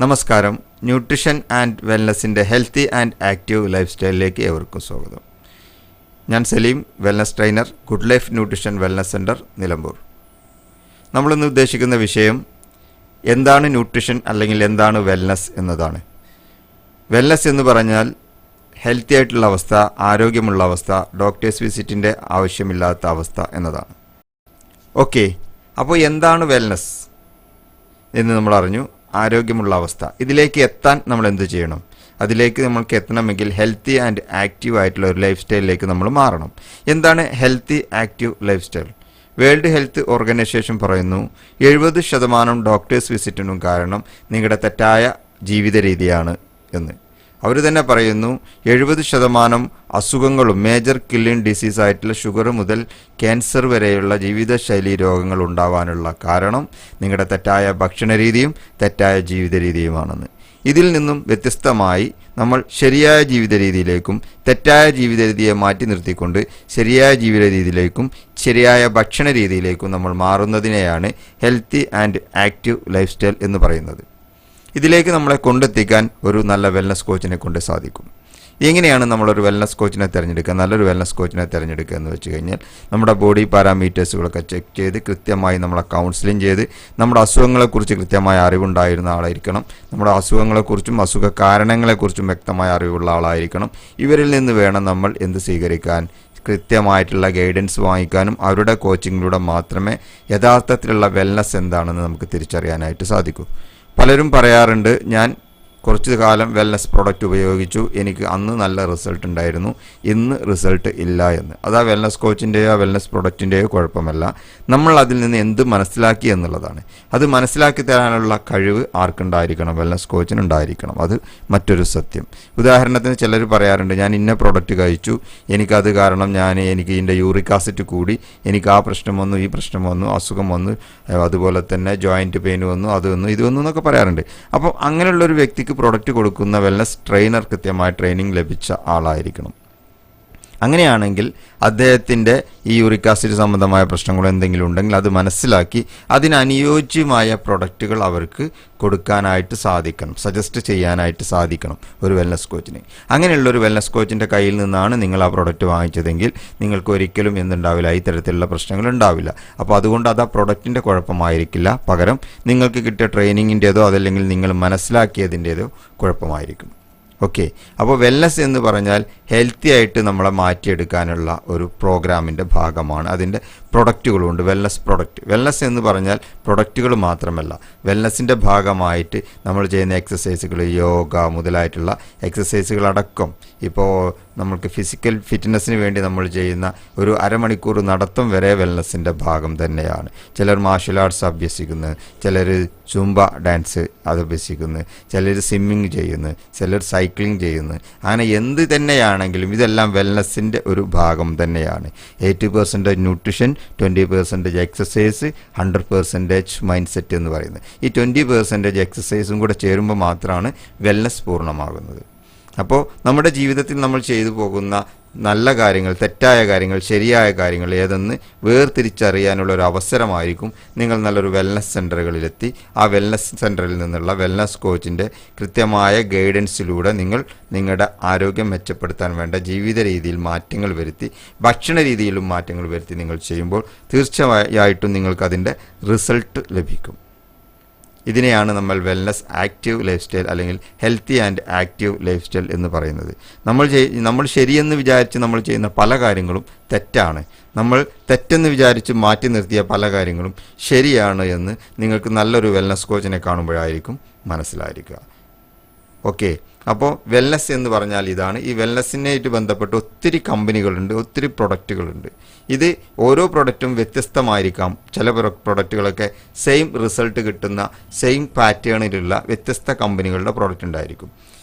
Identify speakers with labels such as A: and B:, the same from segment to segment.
A: നമസ്കാരം. Nutrition and വെൽനസിൻ്റെ healthy and active life സ്റ്റൈലിലേക്ക് ഏവർക്കും സ്വാഗതം. ഞാൻ Saleem, wellness trainer, good life nutrition wellness centre, Nilambur. നമ്മളിന്ന് ഉദ്ദേശിക്കുന്ന വിഷയം എന്താണ് ന്യൂട്രിഷൻ അല്ലെങ്കിൽ എന്താണ് വെൽനസ് എന്നതാണ്. വെൽനസ് എന്ന് പറഞ്ഞാൽ ഹെൽത്തി ആയിട്ടുള്ള അവസ്ഥ, ആരോഗ്യമുള്ള അവസ്ഥ, ഡോക്ടേഴ്സ് വിസിറ്റിൻ്റെ ആവശ്യമില്ലാത്ത അവസ്ഥ എന്നതാണ്. ഓക്കെ, അപ്പോൾ എന്താണ് വെൽനസ് എന്ന് നമ്മൾ അറിഞ്ഞു. ആരോഗ്യമുള്ള അവസ്ഥ, ഇതിലേക്ക് എത്താൻ നമ്മൾ എന്ത് ചെയ്യണം? അതിലേക്ക് നമ്മൾക്ക് എത്തണമെങ്കിൽ ഹെൽത്തി ആൻഡ് ആക്റ്റീവ് ആയിട്ടുള്ള ഒരു ലൈഫ് സ്റ്റൈലിലേക്ക് നമ്മൾ മാറണം. എന്താണ് healthy active life style? World health organisation പറയുന്നു 70% ഡോക്ടേഴ്സ് വിസിറ്റിനും കാരണം നിങ്ങളുടെ തെറ്റായ ജീവിത രീതിയാണ് എന്ന്. അവർ തന്നെ പറയുന്നു 70% അസുഖങ്ങളും മേജർ കില്ലിംഗ് ഡിസീസ് ആയിട്ടുള്ള ഷുഗർ മുതൽ ക്യാൻസർ വരെയുള്ള ജീവിതശൈലി രോഗങ്ങൾ ഉണ്ടാവാനുള്ള കാരണം നിങ്ങളുടെ തെറ്റായ ഭക്ഷണരീതിയും തെറ്റായ ജീവിത രീതിയുമാണെന്ന്. ഇതിൽ നിന്നും വ്യത്യസ്തമായി നമ്മൾ ശരിയായ ജീവിത രീതിയിലേക്കും തെറ്റായ ജീവിത രീതിയെ മാറ്റി നിർത്തിക്കൊണ്ട് ശരിയായ ജീവിത രീതിയിലേക്കും ശരിയായ ഭക്ഷണ രീതിയിലേക്കും നമ്മൾ മാറുന്നതിനെയാണ് healthy and active life style എന്ന് പറയുന്നത്. ഇതിലേക്ക് നമ്മളെ കൊണ്ടെത്തിക്കാൻ ഒരു നല്ല വെൽനസ് കോച്ചിനെ കൊണ്ട് സാധിക്കും. എങ്ങനെയാണ് നമ്മളൊരു വെൽനസ് കോച്ചിനെ തിരഞ്ഞെടുക്കുക, നല്ലൊരു വെൽനസ് കോച്ചിനെ തിരഞ്ഞെടുക്കുക എന്ന് വെച്ച് കഴിഞ്ഞാൽ നമ്മുടെ ബോഡി പാരാമീറ്റേഴ്സുകളൊക്കെ ചെക്ക് ചെയ്ത് കൃത്യമായി നമ്മളെ കൗൺസിലിംഗ് ചെയ്ത് നമ്മുടെ അസുഖങ്ങളെക്കുറിച്ച് കൃത്യമായ അറിവുണ്ടായിരുന്ന ആളായിരിക്കണം. നമ്മുടെ അസുഖങ്ങളെക്കുറിച്ചും അസുഖ കാരണങ്ങളെക്കുറിച്ചും വ്യക്തമായ അറിവുള്ള ആളായിരിക്കണം. ഇവരിൽ നിന്ന് വേണം നമ്മൾ എന്ത് സ്വീകരിക്കാൻ, കൃത്യമായിട്ടുള്ള ഗൈഡൻസ് വാങ്ങിക്കാനും. അവരുടെ കോച്ചിങ്ങിലൂടെ മാത്രമേ യഥാർത്ഥത്തിലുള്ള വെൽനസ് എന്താണെന്ന് നമുക്ക് തിരിച്ചറിയാനായിട്ട് സാധിക്കൂ. പലരും പറയാറുണ്ട്, ഞാൻ കുറച്ച് കാലം വെൽനസ് പ്രോഡക്റ്റ് ഉപയോഗിച്ചു, എനിക്ക് അന്ന് നല്ല റിസൾട്ട് ഉണ്ടായിരുന്നു, ഇന്ന് റിസൾട്ട് ഇല്ല എന്ന്. അത് ആ വെൽനസ് കോച്ചിൻ്റെയോ വെൽനസ് പ്രോഡക്റ്റിൻ്റെയോ കുഴപ്പമല്ല, നമ്മൾ അതിൽ നിന്ന് എന്ത് മനസ്സിലാക്കി എന്നുള്ളതാണ്. അത് മനസ്സിലാക്കി തരാനുള്ള കഴിവ് ആർക്കുണ്ടായിരിക്കണം? വെൽനസ് കോച്ചിനുണ്ടായിരിക്കണം. അത് മറ്റൊരു സത്യം. ഉദാഹരണത്തിന് ചിലർ പറയാറുണ്ട്, ഞാൻ ഇന്ന പ്രോഡക്റ്റ് കഴിച്ചു, എനിക്കത് കാരണം എനിക്ക് ഇതിൻ്റെ യൂറിക് ആസിഡ് കൂടി, എനിക്ക് ആ പ്രശ്നം വന്നു, ഈ പ്രശ്നം വന്നു, അസുഖം വന്നു, അതുപോലെ തന്നെ ജോയിൻറ്റ് പെയിൻ വന്നു, അത് വന്നു, ഇത് വന്നു എന്നൊക്കെ പറയാറുണ്ട്. അപ്പം അങ്ങനെയുള്ളൊരു വ്യക്തിക്ക് പ്രോഡക്റ്റ് കൊടുക്കുന്ന വെൽനസ് ട്രെയിനർ കൃത്യമായ ട്രെയിനിങ് ലഭിച്ച ആളായിരിക്കണം. അങ്ങനെയാണെങ്കിൽ അദ്ദേഹത്തിൻ്റെ ഈ യൂറിക് ആസിഡ് സംബന്ധമായ പ്രശ്നങ്ങൾ എന്തെങ്കിലും ഉണ്ടെങ്കിൽ അത് മനസ്സിലാക്കി അതിനനുയോജ്യമായ പ്രൊഡക്റ്റുകൾ അവർക്ക് കൊടുക്കാനായിട്ട് സാധിക്കണം, സജസ്റ്റ് ചെയ്യാനായിട്ട് സാധിക്കണം ഒരു വെൽനസ് കോച്ചിന്. അങ്ങനെയുള്ള ഒരു വെൽനസ് കോച്ചിൻ്റെ കയ്യിൽ നിന്നാണ് നിങ്ങൾ ആ പ്രൊഡക്റ്റ് വാങ്ങിച്ചതെങ്കിൽ നിങ്ങൾക്ക് ഒരിക്കലും എന്തുണ്ടാവില്ല, ഈ തരത്തിലുള്ള പ്രശ്നങ്ങൾ ഉണ്ടാവില്ല. അപ്പോൾ അതുകൊണ്ട് അത് ആ പ്രൊഡക്റ്റിൻ്റെ കുഴപ്പമായിരിക്കില്ല, പകരം നിങ്ങൾക്ക് കിട്ടിയ ട്രെയിനിങ്ങിൻ്റേതോ അതല്ലെങ്കിൽ നിങ്ങൾ മനസ്സിലാക്കിയതിൻ്റേതോ കുഴപ്പമായിരിക്കും. ഓക്കെ, അപ്പോൾ വെൽനസ് എന്ന് പറഞ്ഞാൽ ഹെൽത്തി ആയിട്ട് നമ്മളെ മാറ്റിയെടുക്കാനുള്ള ഒരു പ്രോഗ്രാമിൻ്റെ ഭാഗമാണ്. അതിൻ്റെ പ്രൊഡക്റ്റുകളുണ്ട്, വെൽനസ് പ്രൊഡക്റ്റ്. വെൽനസ് എന്ന് പറഞ്ഞാൽ പ്രൊഡക്റ്റുകൾ മാത്രമല്ല, വെൽനസിൻ്റെ ഭാഗമായിട്ട് നമ്മൾ ചെയ്യുന്ന എക്സസൈസുകൾ, യോഗ മുതലായിട്ടുള്ള എക്സസൈസുകളടക്കം. ഇപ്പോൾ നമ്മൾക്ക് ഫിസിക്കൽ ഫിറ്റ്നസ്സിന് വേണ്ടി നമ്മൾ ചെയ്യുന്ന ഒരു അരമണിക്കൂർ നടത്തം വരെ വെൽനസിൻ്റെ ഭാഗം തന്നെയാണ്. ചിലർ മാർഷൽ ആർട്സ് അഭ്യസിക്കുന്നു, ചിലർ സുംബ ഡാൻസ് അത് അഭ്യസിക്കുന്നു, ചിലർ സ്വിമ്മിങ് ചെയ്യുന്നു, ചിലർ സൈക്ലിംഗ് ചെയ്യുന്നു. അങ്ങനെ എന്ത് തന്നെയാണെങ്കിലും ഇതെല്ലാം വെൽനസിൻ്റെ ഒരു ഭാഗം തന്നെയാണ്. 80% ന്യൂട്രിഷൻ, 20% എക്സസൈസ്, 100% മൈൻഡ് സെറ്റ് എന്ന് പറയുന്നത്. ഈ 20% എക്സസൈസും കൂടെ ചേരുമ്പോൾ മാത്രമാണ് വെൽനസ് പൂർണ്ണമാകുന്നത്. അപ്പോൾ നമ്മുടെ ജീവിതത്തിൽ നമ്മൾ ചെയ്തു പോകുന്ന നല്ല കാര്യങ്ങൾ, തെറ്റായ കാര്യങ്ങൾ, ശരിയായ കാര്യങ്ങൾ ഏതെന്ന് വേർതിരിച്ചറിയാനുള്ള ഒരു അവസരമായിരിക്കും നിങ്ങൾ നല്ലൊരു വെൽനസ് സെൻ്ററുകളിലെത്തി ആ വെൽനസ് സെൻ്ററിൽ നിന്നുള്ള വെൽനസ് കോച്ചിൻ്റെ കൃത്യമായ ഗൈഡൻസിലൂടെ നിങ്ങൾ നിങ്ങളുടെ ആരോഗ്യം മെച്ചപ്പെടുത്താൻ വേണ്ട ജീവിത രീതിയിൽ മാറ്റങ്ങൾ വരുത്തി, ഭക്ഷണ രീതിയിലും മാറ്റങ്ങൾ വരുത്തി നിങ്ങൾ ചെയ്യുമ്പോൾ തീർച്ചയായിട്ടും നിങ്ങൾക്കതിൻ്റെ റിസൾട്ട് ലഭിക്കും. ഇതിനെയാണ് നമ്മൾ വെൽനസ് ആക്റ്റീവ് ലൈഫ് സ്റ്റൈൽ അല്ലെങ്കിൽ healthy and active life style എന്ന് പറയുന്നത്. നമ്മൾ ശരിയെന്ന് വിചാരിച്ച് നമ്മൾ ചെയ്യുന്ന പല കാര്യങ്ങളും തെറ്റാണ്. നമ്മൾ തെറ്റെന്ന് വിചാരിച്ച് മാറ്റി നിർത്തിയ പല കാര്യങ്ങളും ശരിയാണ് എന്ന് നിങ്ങൾക്ക് നല്ലൊരു വെൽനസ് കോച്ചിനെ കാണുമ്പോഴായിരിക്കും മനസ്സിലായിരിക്കുക. ഓക്കെ, അപ്പോൾ വെൽനസ് എന്ന് പറഞ്ഞാൽ ഇതാണ്. ഈ വെൽനസ്സിനായിട്ട് ബന്ധപ്പെട്ട് ഒത്തിരി കമ്പനികളുണ്ട്, ഒത്തിരി പ്രൊഡക്റ്റുകളുണ്ട്. ഇത് ഓരോ പ്രൊഡക്റ്റും വ്യത്യസ്തമായിരിക്കാം. ചില പ്രൊഡക്റ്റുകളൊക്കെ സെയിം റിസൾട്ട് കിട്ടുന്ന സെയിം പാറ്റേണിലുള്ള വ്യത്യസ്ത കമ്പനികളുടെ പ്രൊഡക്റ്റ് ഉണ്ടായിരിക്കും.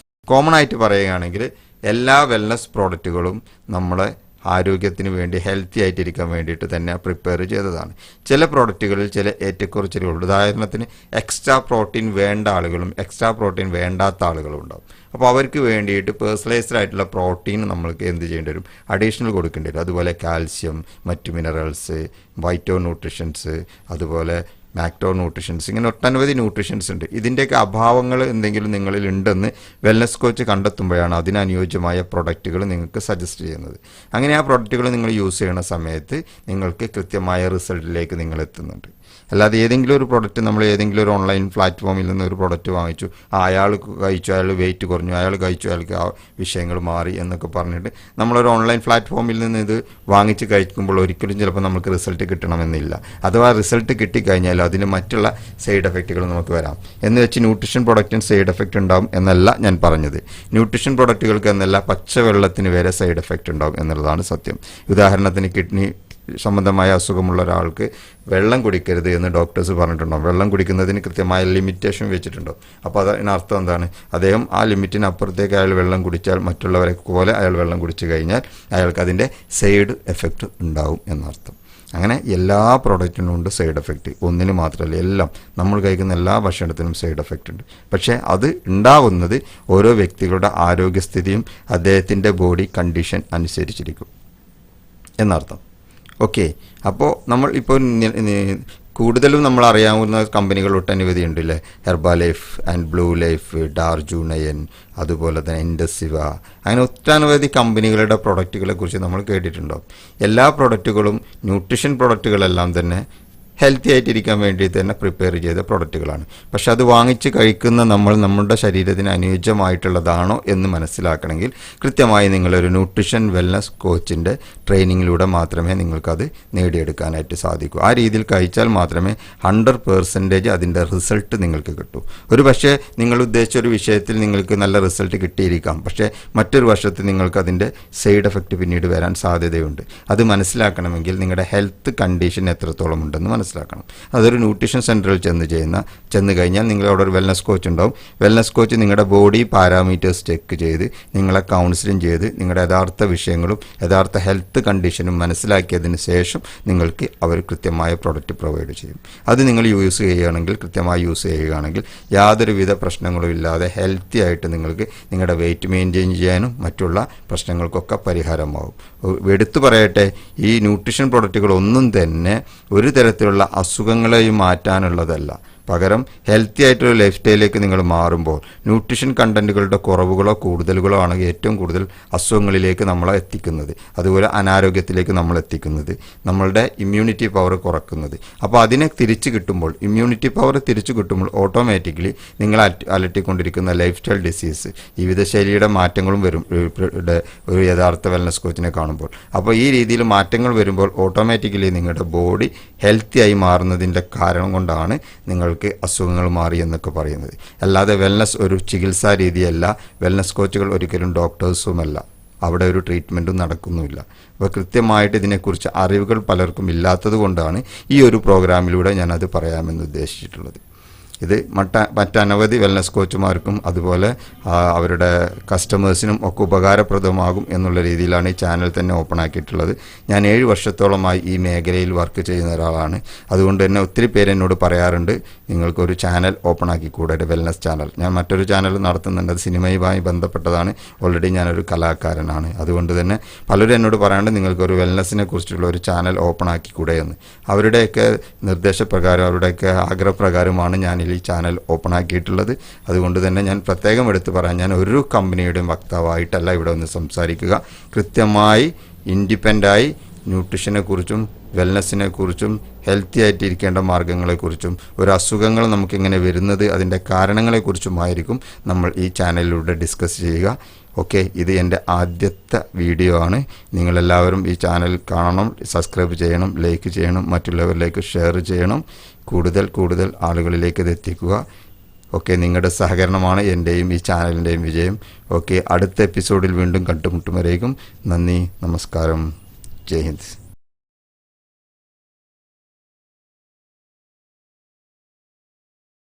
A: കോമൺ ആയിട്ട് പറയുകയാണെങ്കിൽ എല്ലാ വെൽനസ് പ്രോഡക്റ്റുകളും നമ്മളെ ആരോഗ്യത്തിന് വേണ്ടി ഹെൽത്തി ആയിട്ടിരിക്കാൻ വേണ്ടിയിട്ട് തന്നെ പ്രിപ്പയർ ചെയ്തതാണ്. ചില പ്രോഡക്റ്റുകളിൽ ചില ഏറ്റക്കുറച്ചിലുകളുണ്ട്. ഉദാഹരണത്തിന് എക്സ്ട്രാ പ്രോട്ടീൻ വേണ്ട ആളുകളും എക്സ്ട്രാ പ്രോട്ടീൻ വേണ്ടാത്ത ആളുകളും ഉണ്ടാവും. അപ്പോൾ അവർക്ക് വേണ്ടിയിട്ട് പേഴ്സണലൈസ്ഡ് ആയിട്ടുള്ള പ്രോട്ടീൻ നമ്മൾക്ക് എന്ത് ചെയ്യേണ്ടി വരും? അഡീഷണൽ കൊടുക്കേണ്ടി വരും. അതുപോലെ കാൽസ്യം, മറ്റു മിനറൽസ്, വൈറ്റോ ന്യൂട്രിഷൻസ്, അതുപോലെ മാക്ടോ ന്യൂട്രീഷൻസ്, ഇങ്ങനെ ഒട്ടനവധി ന്യൂട്രീഷൻസ് ഉണ്ട്. ഇതിൻ്റെയൊക്കെ അഭാവങ്ങൾ എന്തെങ്കിലും നിങ്ങളിൽ ഉണ്ടെന്ന് വെൽനസ് കോച്ച് കണ്ടെത്തുമ്പോഴാണ് അതിനനുയോജ്യമായ പ്രൊഡക്റ്റുകൾ നിങ്ങൾക്ക് സജസ്റ്റ് ചെയ്യുന്നത്. അങ്ങനെ ആ പ്രൊഡക്റ്റുകൾ നിങ്ങൾ യൂസ് ചെയ്യുന്ന സമയത്ത് നിങ്ങൾക്ക് കൃത്യമായ റിസൾട്ടിലേക്ക് നിങ്ങൾ എത്തുന്നുണ്ട്. അല്ലാതെ ഏതെങ്കിലും ഒരു പ്രൊഡക്റ്റ്, നമ്മൾ ഏതെങ്കിലും ഒരു ഓൺലൈൻ പ്ലാറ്റ്ഫോമിൽ നിന്ന് ഒരു പ്രൊഡക്റ്റ് വാങ്ങിച്ചു, അയാൾ കഴിച്ചു, അയാൾ വെയിറ്റ് കുറഞ്ഞു, അയാൾ കഴിച്ചു, അയാൾക്ക് ആ വിഷയങ്ങൾ മാറി എന്നൊക്കെ പറഞ്ഞിട്ട് നമ്മളൊരു ഓൺലൈൻ പ്ലാറ്റ്ഫോമിൽ നിന്ന് ഇത് വാങ്ങിച്ച് കഴിക്കുമ്പോൾ ഒരിക്കലും ചിലപ്പോൾ നമുക്ക് റിസൾട്ട് കിട്ടണമെന്നില്ല. അഥവാ റിസൾട്ട് കിട്ടിക്കഴിഞ്ഞാൽ അതിന് മറ്റുള്ള സൈഡ് എഫക്റ്റുകൾ നമുക്ക് വരാം. എന്ന് വെച്ച് ന്യൂട്രീഷൻ പ്രൊഡക്റ്റിന് സൈഡ് എഫക്റ്റ് ഉണ്ടാവും എന്നല്ല ഞാൻ പറഞ്ഞത്. ന്യൂട്രീഷൻ പ്രൊഡക്റ്റുകൾക്ക് എന്നല്ല, പച്ചവെള്ളത്തിന് വരെ സൈഡ് എഫക്റ്റ് ഉണ്ടാവും എന്നുള്ളതാണ് സത്യം. ഉദാഹരണത്തിന് കിഡ്നി സംബന്ധമായ അസുഖമുള്ള ഒരാൾക്ക് വെള്ളം കുടിക്കരുത് എന്ന് ഡോക്ടേഴ്സ് പറഞ്ഞിട്ടുണ്ടാവും. വെള്ളം കുടിക്കുന്നതിന് കൃത്യമായ ലിമിറ്റേഷൻ വെച്ചിട്ടുണ്ടോ. അപ്പോൾ അതിനർത്ഥം എന്താണ്? അദ്ദേഹം ആ ലിമിറ്റിന് അപ്പുറത്തേക്ക് അയാൾ വെള്ളം കുടിച്ചാൽ, മറ്റുള്ളവരെ പോലെ അയാൾ വെള്ളം കുടിച്ചു കഴിഞ്ഞാൽ അയാൾക്ക് അതിൻ്റെ സൈഡ് എഫക്റ്റ് ഉണ്ടാവും എന്നർത്ഥം. അങ്ങനെ എല്ലാ പ്രോഡക്റ്റിനും ഉണ്ട് സൈഡ് എഫക്റ്റ്. ഒന്നിന് മാത്രമല്ല, എല്ലാം നമ്മൾ കഴിക്കുന്ന എല്ലാ ഭക്ഷണത്തിനും സൈഡ് എഫക്റ്റ് ഉണ്ട്. പക്ഷേ അത് ഉണ്ടാവുന്നത് ഓരോ വ്യക്തികളുടെ ആരോഗ്യസ്ഥിതിയും അദ്ദേഹത്തിൻ്റെ ബോഡി കണ്ടീഷൻ അനുസരിച്ചിരിക്കും എന്നർത്ഥം. ഓക്കെ, അപ്പോൾ നമ്മൾ ഇപ്പോൾ കൂടുതലും നമ്മൾ അറിയാവുന്ന കമ്പനികൾ ഒട്ടനവധി ഉണ്ടല്ലേ. ഹെർബാ ലൈഫ് ആൻഡ് ബ്ലൂ ലൈഫ്, ഡാർജൂനയൻ, അതുപോലെ തന്നെ ഇൻഡസിവ, അങ്ങനെ ഒട്ടനവധി കമ്പനികളുടെ പ്രൊഡക്റ്റുകളെ കുറിച്ച് നമ്മൾ കേട്ടിട്ടുണ്ടാവും. എല്ലാ പ്രൊഡക്റ്റുകളും, ന്യൂട്രീഷൻ പ്രൊഡക്റ്റുകളെല്ലാം തന്നെ ഹെൽത്തി ആയിട്ടിരിക്കാൻ വേണ്ടി തന്നെ പ്രിപ്പയർ ചെയ്ത പ്രൊഡക്റ്റുകളാണ്. പക്ഷെ അത് വാങ്ങിച്ച് കഴിക്കുന്ന നമ്മുടെ ശരീരത്തിന് അനുയോജ്യമായിട്ടുള്ളതാണോ എന്ന് മനസ്സിലാക്കണമെങ്കിൽ കൃത്യമായി നിങ്ങളൊരു ന്യൂട്രീഷൻ വെൽനസ് കോച്ചിൻ്റെ ട്രെയിനിങ്ങിലൂടെ മാത്രമേ നിങ്ങൾക്കത് നേടിയെടുക്കാനായിട്ട് സാധിക്കൂ. ആ രീതിയിൽ കഴിച്ചാൽ മാത്രമേ 100% അതിൻ്റെ റിസൾട്ട് നിങ്ങൾക്ക് കിട്ടൂ. ഒരു പക്ഷേ നിങ്ങൾ ഉദ്ദേശിച്ച ഒരു വിഷയത്തിൽ നിങ്ങൾക്ക് നല്ല റിസൾട്ട് കിട്ടിയിരിക്കാം, പക്ഷേ മറ്റൊരു വർഷത്തിൽ നിങ്ങൾക്ക് അതിൻ്റെ സൈഡ് എഫക്റ്റ് പിന്നീട് വരാൻ സാധ്യതയുണ്ട്. അത് മനസ്സിലാക്കണമെങ്കിൽ നിങ്ങളുടെ ഹെൽത്ത് കണ്ടീഷൻ എത്രത്തോളം ഉണ്ടെന്ന് മനസ്സിലാക്കണം. അതൊരു ന്യൂട്രീഷൻ സെൻറ്ററിൽ ചെന്ന് കഴിഞ്ഞാൽ നിങ്ങളവിടെ ഒരു വെൽനസ് കോച്ച് ഉണ്ടാവും. വെൽനസ് കോച്ച് നിങ്ങളുടെ ബോഡി പാരാമീറ്റേഴ്സ് ചെക്ക് ചെയ്ത് നിങ്ങളെ കൗൺസിലിംഗ് ചെയ്ത് നിങ്ങളുടെ യഥാർത്ഥ വിഷയങ്ങളും യഥാർത്ഥ ഹെൽത്ത് കണ്ടീഷനും മനസ്സിലാക്കിയതിന് ശേഷം നിങ്ങൾക്ക് അവർ കൃത്യമായ പ്രൊഡക്റ്റ് പ്രൊവൈഡ് ചെയ്യും. അത് നിങ്ങൾ യൂസ് ചെയ്യുകയാണെങ്കിൽ, കൃത്യമായി യൂസ് ചെയ്യുകയാണെങ്കിൽ യാതൊരുവിധ പ്രശ്നങ്ങളും ഇല്ലാതെ ഹെൽത്തി ആയിട്ട് നിങ്ങൾക്ക് നിങ്ങളുടെ വെയിറ്റ് മെയിൻറ്റെയിൻ ചെയ്യാനും മറ്റുള്ള പ്രശ്നങ്ങൾക്കൊക്കെ പരിഹാരമാവും. എടുത്തു പറയട്ടെ, ഈ ന്യൂട്രീഷൻ പ്രൊഡക്റ്റുകളൊന്നും തന്നെ ഒരു തരത്തിലുള്ള അസുഖങ്ങളെയും മാറ്റാനുള്ളതല്ല. പകരം ഹെൽത്തി ആയിട്ടൊരു ലൈഫ് സ്റ്റൈലിലേക്ക് നിങ്ങൾ മാറുമ്പോൾ ന്യൂട്രീഷൻ കണ്ടന്റുകളുടെ കുറവുകളോ കൂടുതലുകളോ ആണ് ഏറ്റവും കൂടുതൽ അസുഖങ്ങളിലേക്ക് നമ്മളെ എത്തിക്കുന്നത്. അതുപോലെ അനാരോഗ്യത്തിലേക്ക് നമ്മൾ എത്തിക്കുന്നത്, നമ്മളുടെ ഇമ്മ്യൂണിറ്റി പവർ കുറക്കുന്നത്. അപ്പോൾ അതിനെ തിരിച്ചു കിട്ടുമ്പോൾ, ഇമ്മ്യൂണിറ്റി പവർ തിരിച്ചു കിട്ടുമ്പോൾ ഓട്ടോമാറ്റിക്കലി നിങ്ങൾ അലട്ടിക്കൊണ്ടിരിക്കുന്ന ലൈഫ് സ്റ്റൈൽ ഡിസീസ്, ജീവിതശൈലിയുടെ മാറ്റങ്ങളും വരും ഒരു യഥാർത്ഥ വെൽനസ് കോച്ചിനെ കാണുമ്പോൾ. അപ്പോൾ ഈ രീതിയിൽ മാറ്റങ്ങൾ വരുമ്പോൾ ഓട്ടോമാറ്റിക്കലി നിങ്ങളുടെ ബോഡി ഹെൽത്തി ആയി മാറുന്നതിൻ്റെ കാരണം കൊണ്ടാണ് നിങ്ങൾക്ക് അസുഖങ്ങൾ മാറി എന്നൊക്കെ പറയുന്നത്. അല്ലാതെ വെൽനസ് ഒരു ചികിത്സാ രീതിയല്ല. വെൽനസ് കോച്ചുകൾ ഒരിക്കലും ഡോക്ടേഴ്സുമല്ല. അവിടെ ഒരു ട്രീറ്റ്മെൻറ്റും നടക്കുന്നുമില്ല. അപ്പോൾ കൃത്യമായിട്ട് ഇതിനെക്കുറിച്ച് അറിവുകൾ പലർക്കും ഇല്ലാത്തത് കൊണ്ടാണ് ഈ ഒരു പ്രോഗ്രാമിലൂടെ ഞാനത് പറയാമെന്ന് ഉദ്ദേശിച്ചിട്ടുള്ളത്. ഇത് മറ്റനവധി വെൽനസ് കോച്ചുമാർക്കും അതുപോലെ അവരുടെ കസ്റ്റമേഴ്സിനും ഒക്കെ ഉപകാരപ്രദമാകും എന്നുള്ള രീതിയിലാണ് ഈ ചാനൽ തന്നെ ഓപ്പൺ ആക്കിയിട്ടുള്ളത്. ഞാൻ 7 വർഷത്തോളമായി ഈ മേഖലയിൽ വർക്ക് ചെയ്യുന്ന ഒരാളാണ്. അതുകൊണ്ട് തന്നെ ഒത്തിരി പേര് എന്നോട് പറയാറുണ്ട്, നിങ്ങൾക്കൊരു ചാനൽ ഓപ്പൺ ആക്കിക്കൂടെ, ഒരു വെൽനസ് ചാനൽ. ഞാൻ മറ്റൊരു ചാനൽ നടത്തുന്നുണ്ട്, അത് സിനിമയുമായി ബന്ധപ്പെട്ടതാണ്. ഓൾറെഡി ഞാനൊരു കലാകാരനാണ്. അതുകൊണ്ട് തന്നെ പലരും എന്നോട് പറയാണ്ട് നിങ്ങൾക്കൊരു വെൽനസിനെ കുറിച്ചുള്ള ഒരു ചാനൽ ഓപ്പൺ ആക്കിക്കൂടെ എന്ന്. അവരുടെയൊക്കെ നിർദ്ദേശപ്രകാരം, അവരുടെയൊക്കെ ആഗ്രഹപ്രകാരമാണ് ഞാൻ ഈ ചാനൽ ഓപ്പൺ ആക്കിയിട്ടുള്ളത്. അതുകൊണ്ട് തന്നെ ഞാൻ പ്രത്യേകം എടുത്ത് പറയാൻ, ഞാൻ ഒരു കമ്പനിയുടെയും വക്താവായിട്ടല്ല ഇവിടെ ഒന്ന് സംസാരിക്കുക. കൃത്യമായി ഇൻഡിപെൻഡൻ്റായി ന്യൂട്രീഷനെക്കുറിച്ചും വെൽനസ്സിനെക്കുറിച്ചും ഹെൽത്തി ആയിട്ടിരിക്കേണ്ട മാർഗ്ഗങ്ങളെക്കുറിച്ചും ഒരു അസുഖങ്ങൾ നമുക്കിങ്ങനെ വരുന്നത് അതിൻ്റെ കാരണങ്ങളെക്കുറിച്ചുമായിരിക്കും നമ്മൾ ഈ ചാനലിലൂടെ ഡിസ്കസ് ചെയ്യുക. ഓക്കെ, ഇത് എൻ്റെ ആദ്യത്തെ വീഡിയോ ആണ്. നിങ്ങളെല്ലാവരും ഈ ചാനൽ കാണണം, സബ്സ്ക്രൈബ് ചെയ്യണം, ലൈക്ക് ചെയ്യണം, മറ്റുള്ളവരിലേക്ക് ഷെയർ ചെയ്യണം. കൂടുതൽ ആളുകളിലേക്ക് ഇത് എത്തിക്കുക. ഓക്കെ, നിങ്ങളുടെ സഹകരണമാണ് എൻ്റെയും ഈ ചാനലിൻ്റെയും വിജയം. ഓക്കെ, അടുത്ത എപ്പിസോഡിൽ വീണ്ടും കണ്ടുമുട്ടും വരേക്കും നന്ദി, നമസ്കാരം, ജയ് ഹിന്ദ്.